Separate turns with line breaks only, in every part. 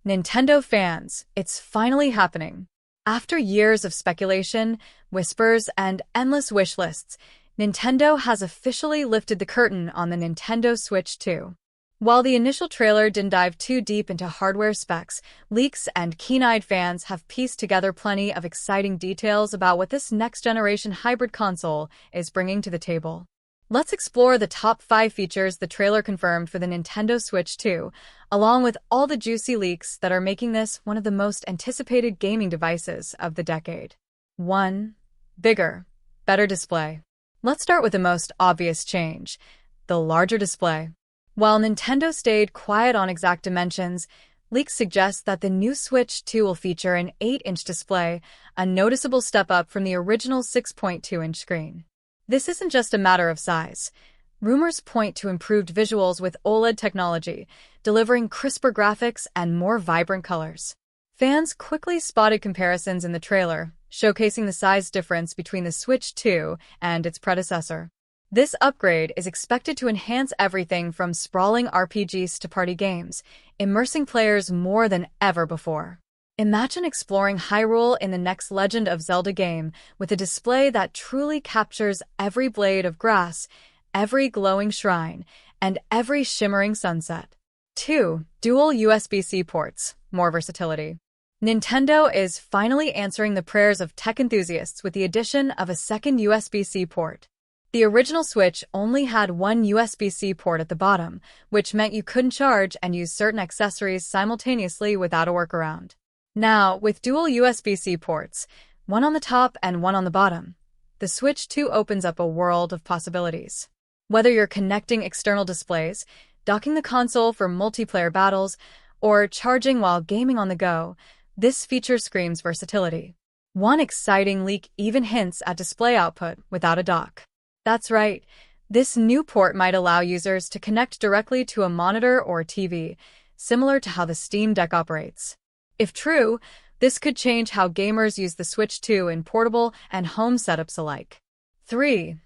Nintendo fans, it's finally happening. After years of speculation, whispers, and endless wish lists, Nintendo has officially lifted the curtain on the Nintendo Switch 2. While the initial trailer didn't dive too deep into hardware specs, leaks and keen-eyed fans have pieced together plenty of exciting details about what this next-generation hybrid console is bringing to the table. Let's explore the top 5 features the trailer confirmed for the Nintendo Switch 2, along with all the juicy leaks that are making this one of the most anticipated gaming devices of the decade. 1. Bigger, better display. Let's start with the most obvious change, the larger display. While Nintendo stayed quiet on exact dimensions, leaks suggest that the new Switch 2 will feature an 8-inch display, a noticeable step up from the original 6.2-inch screen. This isn't just a matter of size. Rumors point to improved visuals with OLED technology, delivering crisper graphics and more vibrant colors. Fans quickly spotted comparisons in the trailer, showcasing the size difference between the Switch 2 and its predecessor. This upgrade is expected to enhance everything from sprawling RPGs to party games, immersing players more than ever before. Imagine exploring Hyrule in the next Legend of Zelda game with a display that truly captures every blade of grass, every glowing shrine, and every shimmering sunset. 2. Dual USB-C ports, more versatility. Nintendo is finally answering the prayers of tech enthusiasts with the addition of a second USB-C port. The original Switch only had one USB-C port at the bottom, which meant you couldn't charge and use certain accessories simultaneously without a workaround. Now, with dual USB-C ports, one on the top and one on the bottom, the Switch 2 opens up a world of possibilities. Whether you're connecting external displays, docking the console for multiplayer battles, or charging while gaming on the go, this feature screams versatility. One exciting leak even hints at display output without a dock. That's right, this new port might allow users to connect directly to a monitor or TV, similar to how the Steam Deck operates. If true, this could change how gamers use the Switch 2 in portable and home setups alike. 3.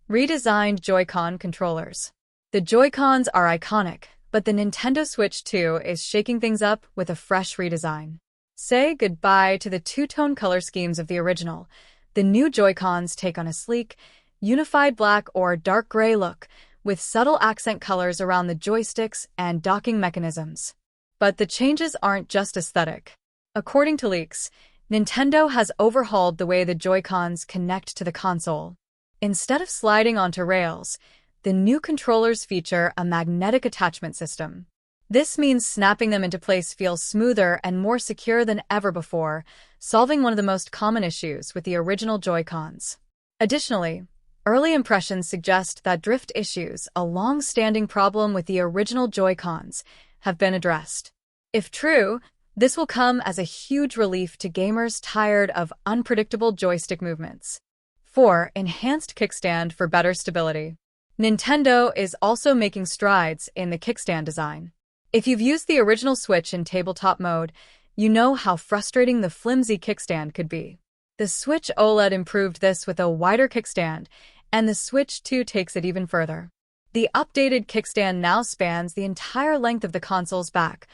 Redesigned Joy-Con controllers. The Joy-Cons are iconic, but the Nintendo Switch 2 is shaking things up with a fresh redesign. Say goodbye to the two-tone color schemes of the original. The new Joy-Cons take on a sleek, unified black or dark gray look, with subtle accent colors around the joysticks and docking mechanisms. But the changes aren't just aesthetic. According to leaks, Nintendo has overhauled the way the Joy-Cons connect to the console. Instead of sliding onto rails, the new controllers feature a magnetic attachment system. This means snapping them into place feels smoother and more secure than ever before, solving one of the most common issues with the original Joy-Cons. Additionally, early impressions suggest that drift issues, a long-standing problem with the original Joy-Cons, have been addressed. If true, this will come as a huge relief to gamers tired of unpredictable joystick movements. 4. Enhanced kickstand for better stability. Nintendo is also making strides in the kickstand design. If you've used the original Switch in tabletop mode, you know how frustrating the flimsy kickstand could be. The Switch OLED improved this with a wider kickstand, and the Switch 2 takes it even further. The updated kickstand now spans the entire length of the console's back,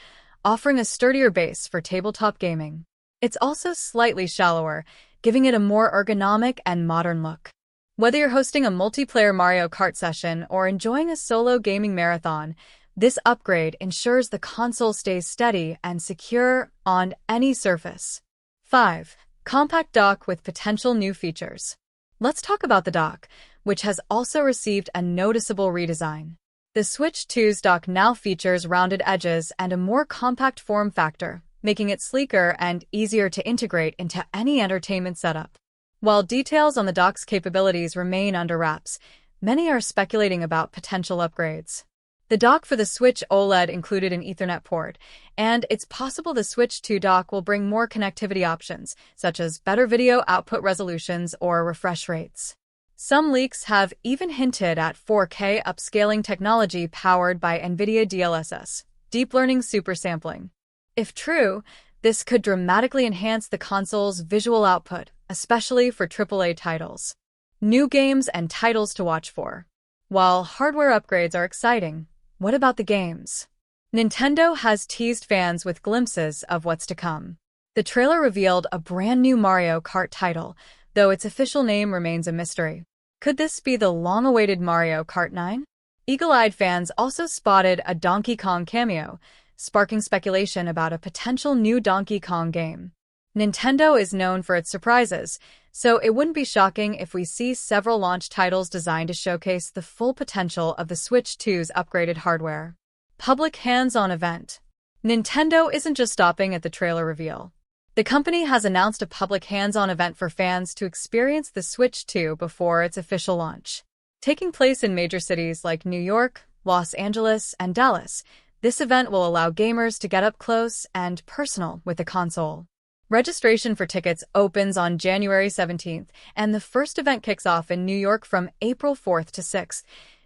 offering a sturdier base for tabletop gaming. It's also slightly shallower, giving it a more ergonomic and modern look. Whether you're hosting a multiplayer Mario Kart session or enjoying a solo gaming marathon, this upgrade ensures the console stays steady and secure on any surface. 5. Compact dock with potential new features. Let's talk about the dock, which has also received a noticeable redesign. The Switch 2's dock now features rounded edges and a more compact form factor, making it sleeker and easier to integrate into any entertainment setup. While details on the dock's capabilities remain under wraps, many are speculating about potential upgrades. The dock for the Switch OLED included an Ethernet port, and it's possible the Switch 2 dock will bring more connectivity options, such as better video output resolutions or refresh rates. Some leaks have even hinted at 4K upscaling technology powered by NVIDIA DLSS, deep learning supersampling. If true, this could dramatically enhance the console's visual output, especially for AAA titles. New games and titles to watch for. While hardware upgrades are exciting, what about the games? Nintendo has teased fans with glimpses of what's to come. The trailer revealed a brand new Mario Kart title, though its official name remains a mystery. Could this be the long-awaited Mario Kart 9? Eagle-eyed fans also spotted a Donkey Kong cameo, sparking speculation about a potential new Donkey Kong game. Nintendo is known for its surprises, so it wouldn't be shocking if we see several launch titles designed to showcase the full potential of the Switch 2's upgraded hardware. Public hands-on event. Nintendo isn't just stopping at the trailer reveal. The company has announced a public hands-on event for fans to experience the Switch 2 before its official launch. Taking place in major cities like New York, Los Angeles, and Dallas, this event will allow gamers to get up close and personal with the console. Registration for tickets opens on January 17th, and the first event kicks off in New York from April 4th to 6th,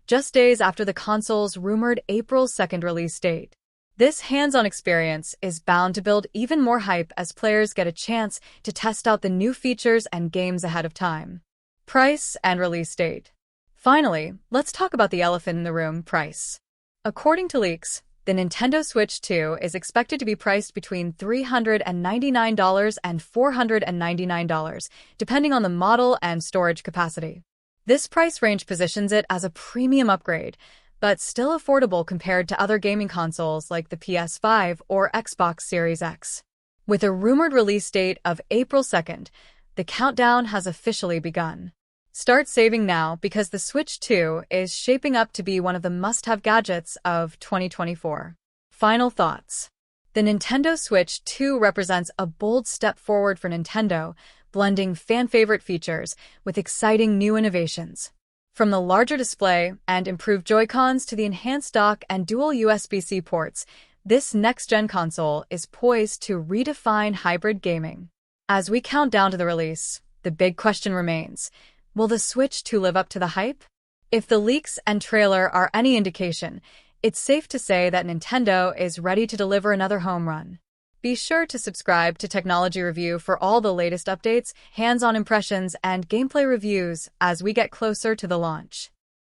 just days after the console's rumored April 2nd release date. This hands-on experience is bound to build even more hype as players get a chance to test out the new features and games ahead of time. Price and release date. Finally, let's talk about the elephant in the room, price. According to leaks, the Nintendo Switch 2 is expected to be priced between $399 and $499, depending on the model and storage capacity. This price range positions it as a premium upgrade, but still affordable compared to other gaming consoles like the PS5 or Xbox Series X. With a rumored release date of April 2nd, the countdown has officially begun. Start saving now because the Switch 2 is shaping up to be one of the must-have gadgets of 2024. Final thoughts. The Nintendo Switch 2 represents a bold step forward for Nintendo, blending fan-favorite features with exciting new innovations. From the larger display and improved Joy-Cons to the enhanced dock and dual USB-C ports, this next-gen console is poised to redefine hybrid gaming. As we count down to the release, the big question remains: will the Switch 2 live up to the hype? If the leaks and trailer are any indication, it's safe to say that Nintendo is ready to deliver another home run. Be sure to subscribe to Technology Review for all the latest updates, hands-on impressions, and gameplay reviews as we get closer to the launch.